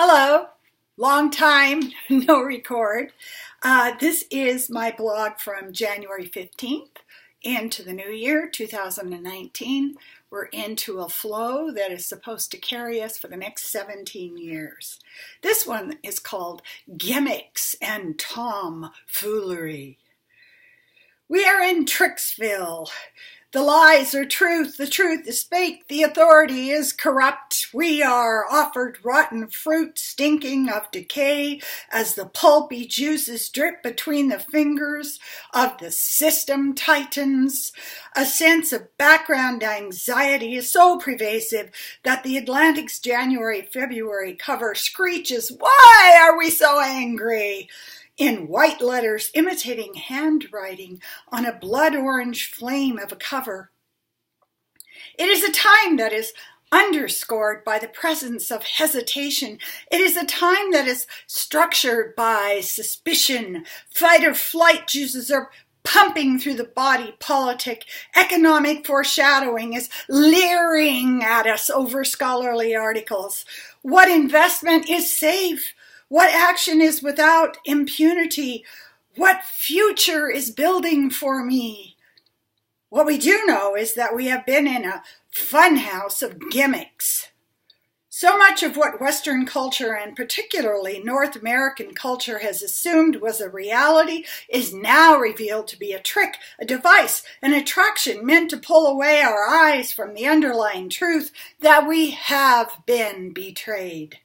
Hello, long time no record. This is my blog from January 15th into the new year, 2019. We're into a flow that is supposed to carry us for the next 17 years. This one is called Gimmicks and Tomfoolery. We are in Tricksville. The lies are truth, the truth is fake, the authority is corrupt. We are offered rotten fruit, stinking of decay, as the pulpy juices drip between the fingers of the system titans. A sense of background anxiety is so pervasive that the Atlantic's January-February cover screeches, "Why are we so angry?" in white letters imitating handwriting on a blood orange flame of a cover. It is a time that is underscored by the presence of hesitation. It is a time that is structured by suspicion. Fight or flight juices are pumping through the body politic. Economic foreshadowing is leering at us over scholarly articles. What investment is safe? What action is without impunity? What future is building for me? What we do know is that we have been in a funhouse of gimmicks. So much of what Western culture, and particularly North American culture, has assumed was a reality is now revealed to be a trick, a device, an attraction meant to pull away our eyes from the underlying truth that we have been betrayed.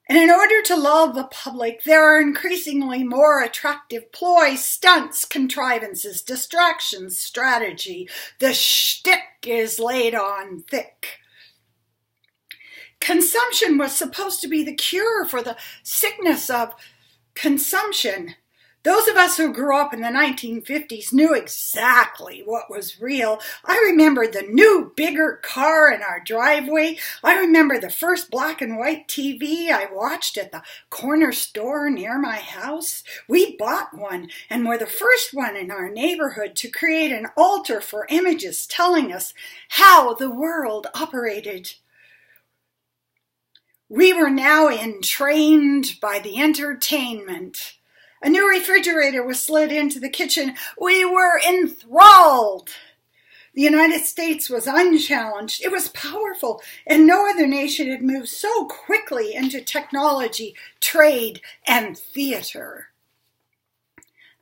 And in order to lull the public, there are increasingly more attractive ploys, stunts, contrivances, distractions, strategy. The shtick is laid on thick. Consumption was supposed to be the cure for the sickness of consumption. Those of us who grew up in the 1950s knew exactly what was real. I remember the new, bigger car in our driveway. I remember the first black and white TV I watched at the corner store near my house. We bought one and were the first one in our neighborhood to create an altar for images telling us how the world operated. We were now entrained by the entertainment. A new refrigerator was slid into the kitchen. We were enthralled. The United States was unchallenged. It was powerful, and no other nation had moved so quickly into technology, trade, and theater.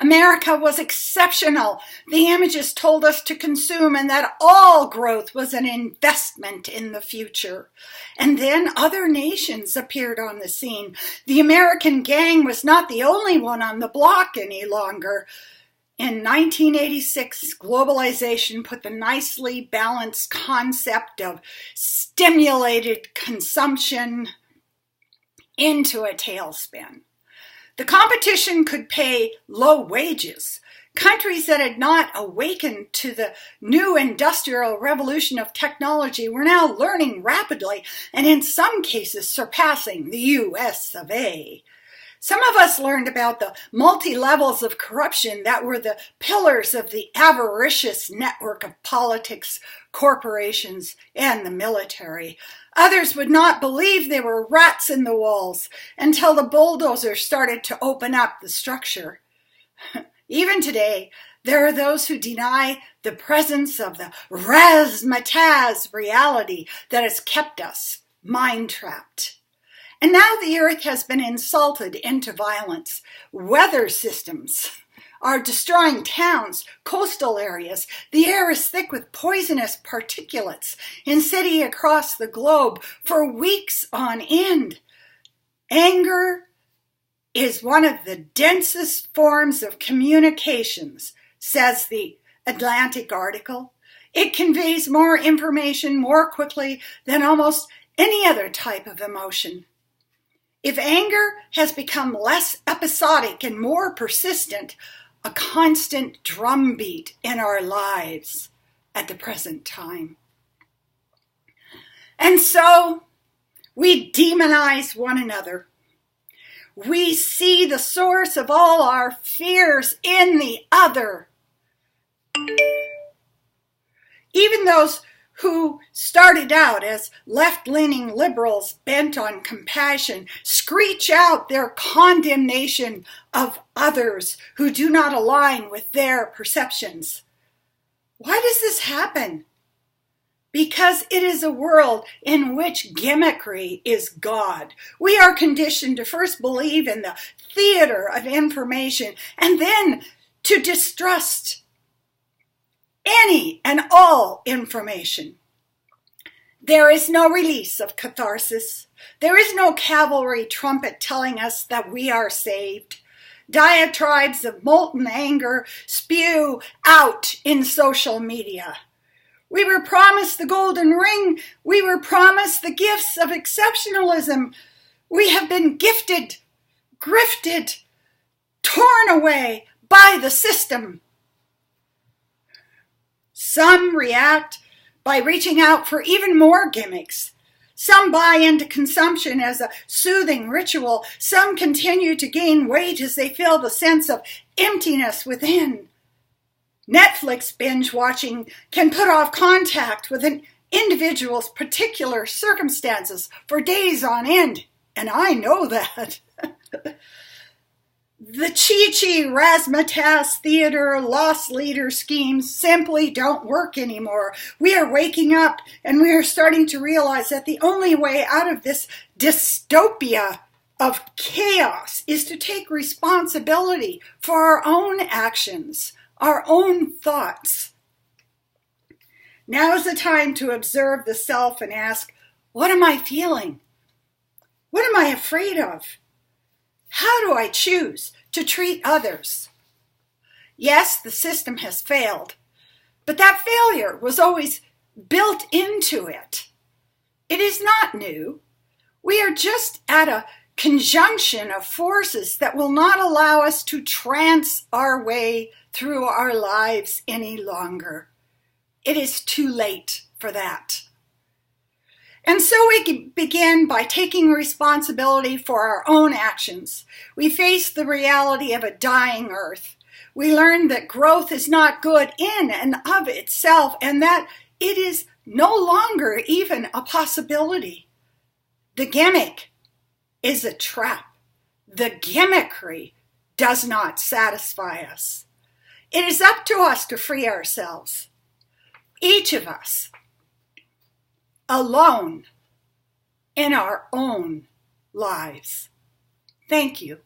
America was exceptional. The images told us to consume and that all growth was an investment in the future. And then other nations appeared on the scene. The American gang was not the only one on the block any longer. In 1986, globalization put the nicely balanced concept of stimulated consumption into a tailspin. The competition could pay low wages. Countries that had not awakened to the new industrial revolution of technology were now learning rapidly and in some cases surpassing the US of A. Some of us learned about the multi-levels of corruption that were the pillars of the avaricious network of politics, corporations, and the military. Others would not believe there were rats in the walls until the bulldozer started to open up the structure. Even today, there are those who deny the presence of the razzmatazz reality that has kept us mind-trapped. And now the earth has been insulted into violence. Weather systems are destroying towns, coastal areas. The air is thick with poisonous particulates in cities across the globe for weeks on end. Anger is one of the densest forms of communications, says the Atlantic article. It conveys more information more quickly than almost any other type of emotion. If anger has become less episodic and more persistent, a constant drumbeat in our lives at the present time. And so we demonize one another. We see the source of all our fears in the other. Even those who started out as left-leaning liberals bent on compassion screech out their condemnation of others who do not align with their perceptions. Why does this happen? Because it is a world in which gimmickry is God. We are conditioned to first believe in the theater of information and then to distrust any and all information. There is no release of catharsis. There is no cavalry trumpet telling us that we are saved. Diatribes of molten anger spew out in social media. We were promised the golden ring. We were promised the gifts of exceptionalism. We have been gifted, grifted, torn away by the system. Some react by reaching out for even more gimmicks. Some buy into consumption as a soothing ritual. Some continue to gain weight as they feel the sense of emptiness within. Netflix binge watching can put off contact with an individual's particular circumstances for days on end, and I know that. The Chi-Chi razzmatazz theater lost leader schemes simply don't work anymore. We are waking up and we are starting to realize that the only way out of this dystopia of chaos is to take responsibility for our own actions, our own thoughts. Now is the time to observe the self and ask, what am I feeling? What am I afraid of? How do I choose to treat others? Yes, the system has failed, but that failure was always built into it. It is not new. We are just at a conjunction of forces that will not allow us to trance our way through our lives any longer. It is too late for that. And so we begin by taking responsibility for our own actions. We face the reality of a dying earth. We learn that growth is not good in and of itself, and that it is no longer even a possibility. The gimmick is a trap. The gimmickry does not satisfy us. It is up to us to free ourselves. Each of us, alone in our own lives. Thank you.